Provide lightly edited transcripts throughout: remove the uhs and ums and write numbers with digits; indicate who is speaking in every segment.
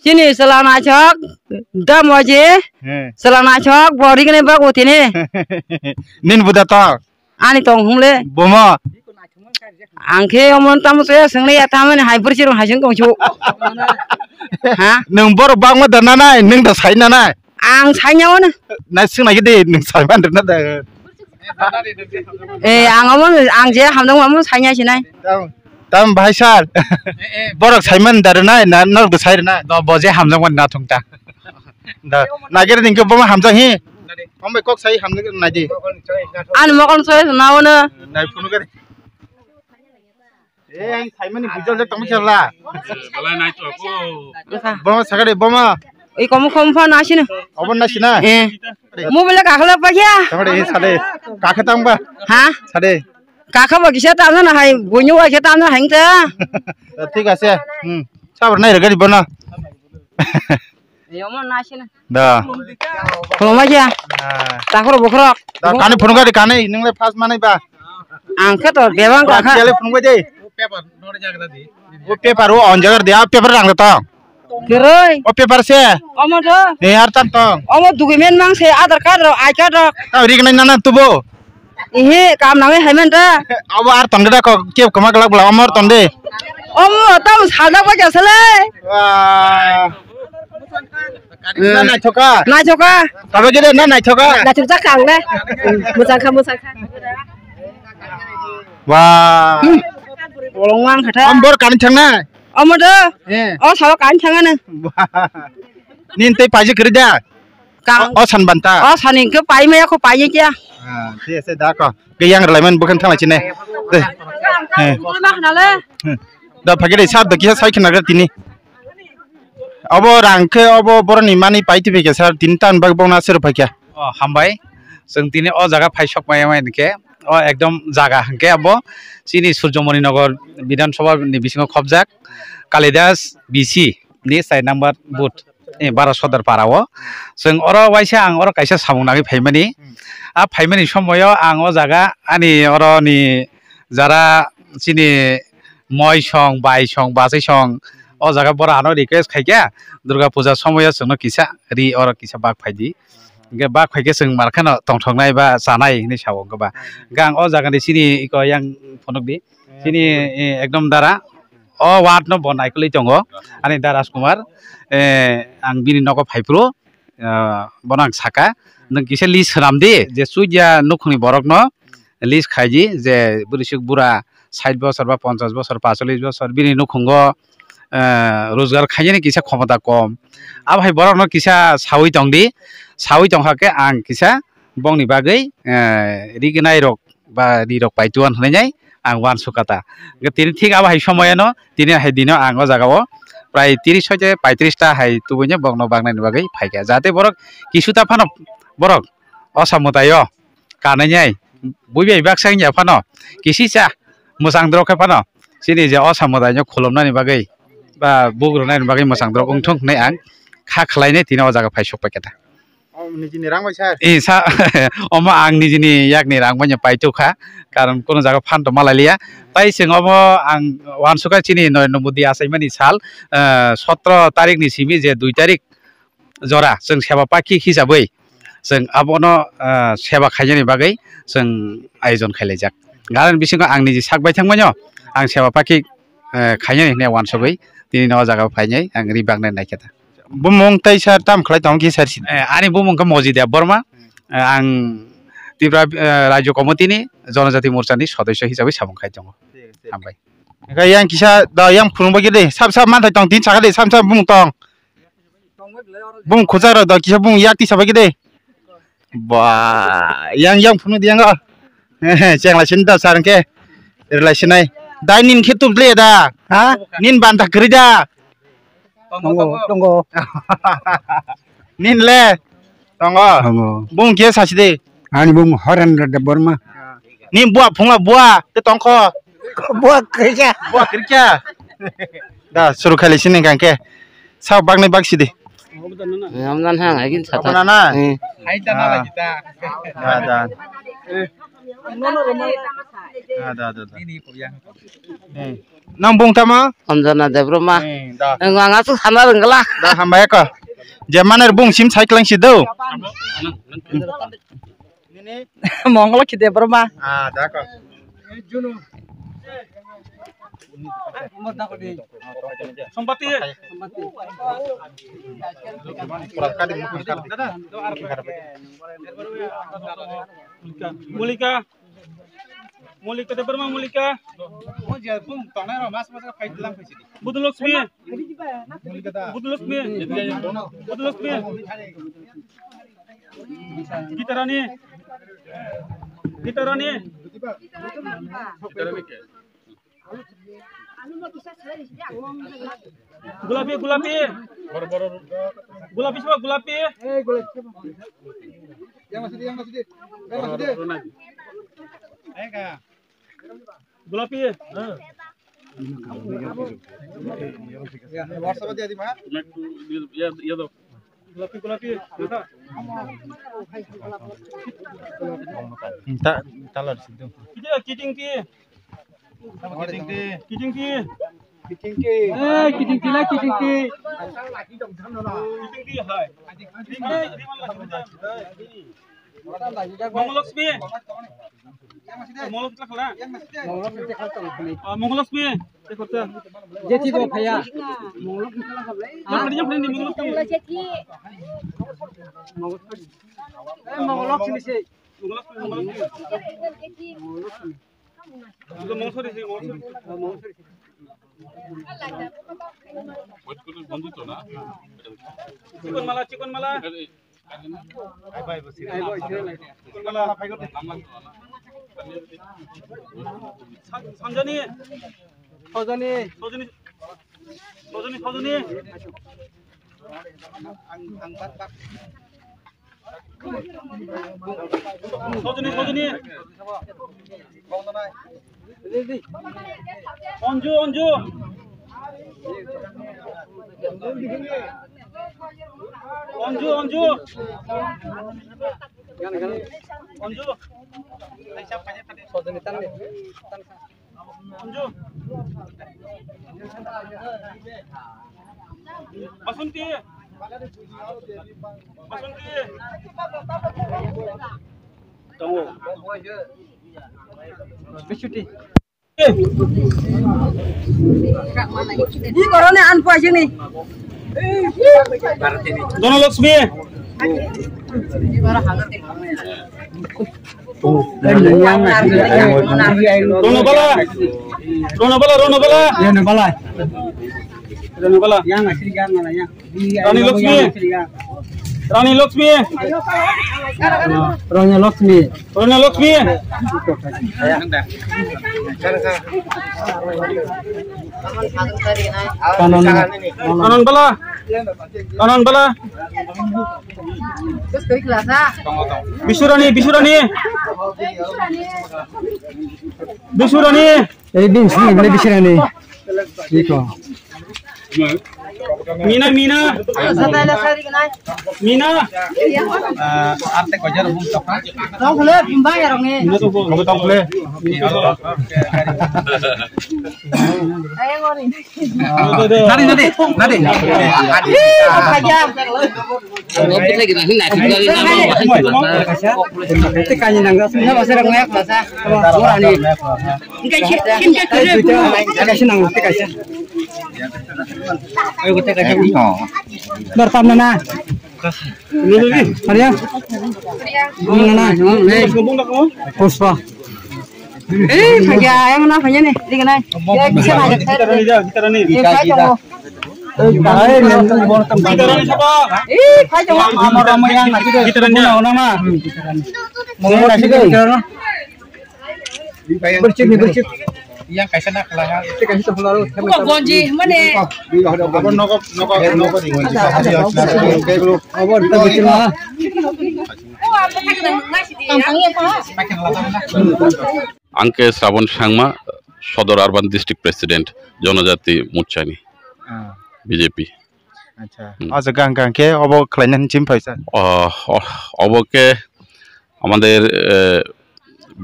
Speaker 1: Sini selana chok, dam aja. Selana chok, bori kene bak utine.
Speaker 2: Nin buda to.
Speaker 1: Ani tong humle.
Speaker 2: Bomo.
Speaker 1: Angke omon tamu saya sengne ya tamu ni hyper sih rumah hasil kongcu. Hah?
Speaker 2: Neng bor bang ma dana nai, neng da sai na nai.
Speaker 1: Ang saynya mana?
Speaker 2: Nai sing lagi deh, neng sai man dana da.
Speaker 1: Ang omon ang je hamdong omon saynya sih nai.
Speaker 2: Tam bahai sar. Borok sai man dana nai, na nok da sai na.
Speaker 3: Do boje hamjang wan na thungta.
Speaker 2: Da nager neng ke boma hamjang hi. Ombe kok sai hamjang nai di.
Speaker 1: An makan saya senau na.
Speaker 2: Nai phunu ke. Anh thấy mình bùi cho tao mới chơi là. Bom sao cái bom à?
Speaker 1: Có một không phải nói xin.
Speaker 2: Ông nói xin à?
Speaker 1: Mua bên cả khăn bao nhiêu?
Speaker 2: Sao đây? Sao đây? Cả cái tông ba?
Speaker 1: Hả?
Speaker 2: Sao đây?
Speaker 1: Cả khăn bao nhiêu tao nó hay bùi nhung cái tao nó hành thế.
Speaker 2: ঠিক আছে. Sao bữa nay được cái gì bữa nào?
Speaker 1: Ông nói xin.
Speaker 2: Đó.
Speaker 1: Không bao nhiêu? Ta có bốc rọc.
Speaker 2: Cái này phun cái này, nhưng lại fast mà này ba.
Speaker 1: Ang khát rồi, bé bang cả khát.
Speaker 2: Cái này phun cái gì? वो paper वो on जगह दिया paper रंग देता
Speaker 1: Keroi.
Speaker 2: वो paper से
Speaker 1: Omo do.
Speaker 2: नहीं यार तब तो
Speaker 1: Omo dokumen mang se Aadhaar card ro I card ro.
Speaker 2: अब रिक नहीं ना तू वो
Speaker 1: Ihe काम नामे है मन ता.
Speaker 2: अब यार तंगड़ा को क्या कमा कलक बुला अमर तंदे
Speaker 1: Omo tam सादा को जैसे
Speaker 2: ना ना छोका
Speaker 1: ना चोका.
Speaker 2: तब के ना ना छोका
Speaker 1: ना चोका कांग ले. Musangka.
Speaker 2: वाह
Speaker 1: Bolong mang khata.
Speaker 2: हम बोर कान छंगना
Speaker 1: Omo do. Oh sawo kan changan.
Speaker 2: नींद ते पाजी कर दिया
Speaker 1: Kang.
Speaker 2: ओ सन बनता
Speaker 1: Oh saning ke pai me ko pai ya.
Speaker 2: ठीक है दा को गयांग रलायमन बुकन थांला चिने दे
Speaker 1: Mak na le.
Speaker 2: दा फगे दे साब दकिया साइकिल नगर तिनी अब रांखे अब बरनि मानि पाइति बेके सर तिन टान बाग बना सर फकिया
Speaker 3: हामबाय जों दिनै अ जागा फाइसक मायके अ एकदम जागा हंके अब सिनि सूर्यमणि नगर विधानसभा नि बिसिङाव खबजाक कालिदास बिसि नि साइड नाम्बार बुथ 12 सदर पाराव जों अर वाइसा आं अर काइसा सामुनागै फाइमानि आ फाइमानि समयाव आं अ जागा आनि अरनि जारा सिनि मय सं बाय सं बासै सं अ जागा बरा आनो रिक्वेस्ट खाइया दुर्गा पूजा समय जोंनो किसा रि अर किसा बाग फाइदि गे बाग फाइके जों मारखानो तंथंनाय बा जानाय नि साव गबा गां अ जागानि सिनि इको यां फनकदि सिनि एकदम दारा अ वार्ड न बनायखलै दङ आनि दारास कुमार आं बिनि नग फाइप्रो बनां साका नों किसे लिस्ट होनामदि जे सुइया नुखनि बरक न लिस्ट खाइजि जे बुरिसुक बुरा 60 बছর বা 50 বছর 45 বছর बिनि नुखुंग रोजगार खाइनि किसा क्षमता कम अब हाय बरक न किसा सावै दंदि सावै दंहाके आं किसा बंनि बागै रिगनाय रक बा रिरक पाइतुआन होनाय आं वान सुकाता तिनि ठीक अब हाय समयनो तिनि हाय दिनो आं अ जागाव प्राय 30 हयते 35 टा हाय तुबैनो बंनो बागनायनि बागै फाइका जाते बरक किसुता फानो बरक असामतायो कानायनाय बयबो बाक्सां या फानो किसिसा मोजां द्रखे फानो सिनि जे असामतायो खुलमनायनि बागै बा बुग्रोनायनि बागै मोजां द्रख उंथुं नै आं खा खलायने तिनो जागा फाइसक पाकेटा
Speaker 2: निजिनि रां बायसा
Speaker 3: ए सा अमा आं निजिनि याकनि रां बायनो पाइतोखा कारण कोनो जागा फान्द मालालिया ताइ सिङाव आं वानसुका चिनि नरेन्द्र मोदी आसायमानि साल 17 तारिखनि सिमि जे 2 तारिख जरा जों सेवा पाखि हिसाबै जों आबनो सेवा खायनि बागै जों आयोजन खालायजाक कारण बिसिङाव आं निजि साकबाय थांबायनो आं सेवा पाखि खायनि ने वानसुकै दिनै न जागा फायनै आं रिबागनाय नायखेता
Speaker 2: बुमंग ताइ सर ताम खलाय दं कि सर
Speaker 3: आनि बुमंग मजिद बर्मा आं त्रिपुरा राज्य कमिटिनि जनजाति मोर्चानि सदस्य हिसाबै साबुं खाय दङ हामबाय
Speaker 2: गयां किसा दा यां फुंबा गे दे साब साब मानथाय दं दिन सागा दे साब साब बुं दं बुं खोजार दा किसा बुं याति साबा गे दे बा यां फुनु दियां गा जेंला सिन दा सारंके रिलेशनय दा निन खेतुब ले दा हा निन बान्दा गरिदा
Speaker 1: Tunggu.
Speaker 2: nin le tonggo bung kia saside
Speaker 4: ani bung horan da borma
Speaker 2: ni buah phunga buah te tongko
Speaker 4: buah kerja
Speaker 2: da suruh kali sini kan ke sao bag ni bag sidi
Speaker 1: Hamdan hang lagi satu.
Speaker 2: nana
Speaker 3: hai tanah lagi ta
Speaker 2: da Nang bung tama?
Speaker 1: Amjana Debroma.
Speaker 2: Da.
Speaker 1: Nganga tu sana renggala.
Speaker 2: Da hambaya ka. Jemana bung sim cycling sido.
Speaker 1: Mongol ki Debroma.
Speaker 2: Ah, da ka.
Speaker 3: Sompati. Mulika. Mulika Debroma Mulika. Budulokmi. Budulokmi. Budulokmi. Gitarani. Gitarani. Gulapi gulapi. Gulapi siapa gulapi? Gulapi. Gulapi gulapi.
Speaker 2: Tak, talor sido.
Speaker 3: Kita kiting ti. Kiting ti.
Speaker 1: Kiting ti la kiting ti.
Speaker 3: Kiting ti hai. Mongolokmi. Mongolok kala. Mongolokmi. Tekota.
Speaker 1: Jeti bo phaya.
Speaker 3: Yang di Mongolokmi.
Speaker 1: Mongolok sini sih.
Speaker 3: Cikon malah. Sanjani. Onju. Onju. Basunti. Tunggu.
Speaker 1: Besuti. Ini corona anpa sini.
Speaker 3: Dono Laksmi. Rono bala.
Speaker 1: Yang asli gan mana yang.
Speaker 3: Rani Laksmi. Rani Laksmi. Kanan bala. Bisurani.
Speaker 1: Jadi bin sini boleh bisirani. Iko.
Speaker 3: Mina.
Speaker 2: Arte ko jar bung tok.
Speaker 1: Kau boleh bimbang ya orangnya.
Speaker 2: Kamu tong boleh.
Speaker 1: Ayo ngori.
Speaker 2: Nadi.
Speaker 1: Aja. Ngopi lagi nanti Tekannya nangga semua bahasa orang bahasa. Orang ni. Enggak senang tekasnya. Ayo kita kasih. Bertam mana? Maria. Mana? Puspa. Kaya yang mana punya nih? Di mana? Ya bisa ada.
Speaker 3: Kita nih.
Speaker 1: Bersih.
Speaker 2: Yang kaisa nak lah.
Speaker 1: Gonji mana?
Speaker 2: Abon noko
Speaker 1: Abon bersih lah.
Speaker 5: Angke Sravan Sangma, Sodor Urban District President, Jonajati Muchani, BJP.
Speaker 2: আচ্ছা আজ গান কে of ক্লাইনান চিম পয়সা
Speaker 5: অবকে আমাদের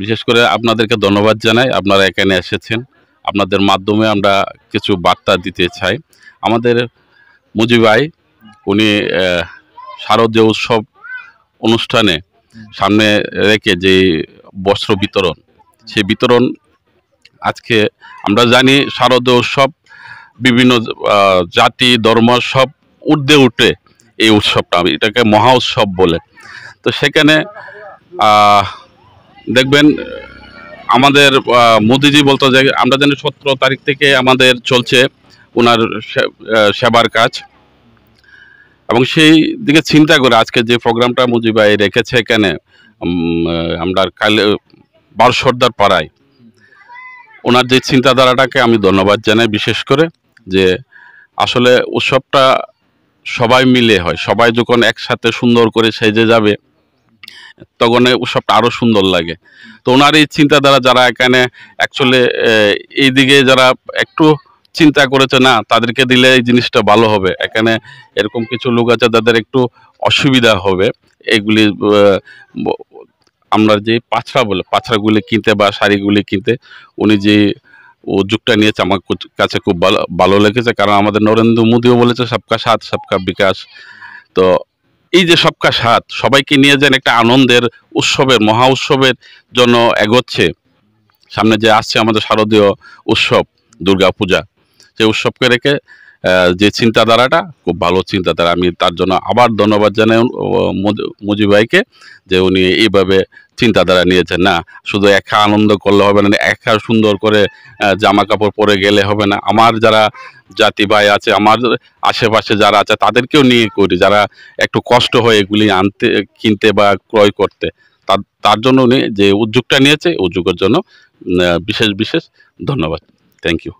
Speaker 5: বিশেষ করে আপনাদেরকে ধন্যবাদ জানাই, আপনারা এখানে এসেছেন। আপনাদের মাধ্যমে আমরা কিছু বার্তা দিতে চাই। আমাদের মুজিব ভাই উনি শারদীয় উৎসব অনুষ্ঠানে সামনে রেখে যে বস্ত্র বিতরণ, সেই বিতরণ আজকে আমরা জানি শারদীয় উৎসব বিভিন্ন জাতি ধর্ম সব ঊর্ধ্বে উঠে এই উৎসবটা, এটাকে মহা উৎসব বলে। তো সেখানে দেখবেন আমাদের মোদিজি বলতো যে আমরা জানি 17 তারিখ থেকে আমাদের চলছে ওনার সেবার কাজ, এবং সেই দিকে চিন্তা করে আজকে যে প্রোগ্রামটা মুজিব ভাই রেখেছে এখানে আমরা কালে বারসর্দার পাড়ায়, ওনার যে চিন্তাধারাটাকে আমি ধন্যবাদ জানাই বিশেষ করে, যে আসলে উৎসবটা সবাই মিলে হয়, সবাই যখন একসাথে সুন্দর করে সেজে যাবে তখন উৎসবটা আরো সুন্দর লাগে। তো ওনার এই চিন্তাধারা যারা এখানে অ্যাকচুয়ালি এই দিকে যারা একটু চিন্তা করেছে না তাদেরকে দিলে এই জিনিসটা ভালো হবে, এখানে এরকম কিছু লোক আছে তাদের একটু অসুবিধা হবে, এগুলি আমরা যে পাছড়াগুলি কিনতে বা শাড়িগুলি কিনতে উনি যে উদ্যোগটা নিয়েছে আমার কাছে খুব ভালো লেগেছে। কারণ আমাদের নরেন্দ্র মোদীও বলেছে সবকা সাথ সবকা বিকাশ। তো এই যে সবকা সাথ, সবাইকে নিয়ে যেন একটা আনন্দের উৎসবের মহা উৎসবের জন্য এগোচ্ছে, সামনে যে আসছে আমাদের শারদীয় উৎসব দুর্গা পূজা, সেই উৎসবকে রেখে যে চিন্তাধারাটা খুব ভালো চিন্তাধারা। আমি তার জন্য আবার ধন্যবাদ জানাই মুজিব ভাইকে, যে উনি এইভাবে চিন্তাধারা নিয়েছেন। না শুধু একা আনন্দ করলে হবে না, একা সুন্দর করে জামা কাপড় পরে গেলে হবে না, আমার যারা জাতি ভাই আছে, আমার আশেপাশে যারা আছে তাদেরকেও নিয়ে করি, যারা একটু কষ্ট হয় এগুলি আনতে কিনতে বা ক্রয় করতে, তার জন্য উনি যে উদ্যোগটা নিয়েছে উদ্যোগের জন্য বিশেষ ধন্যবাদ। Thank you.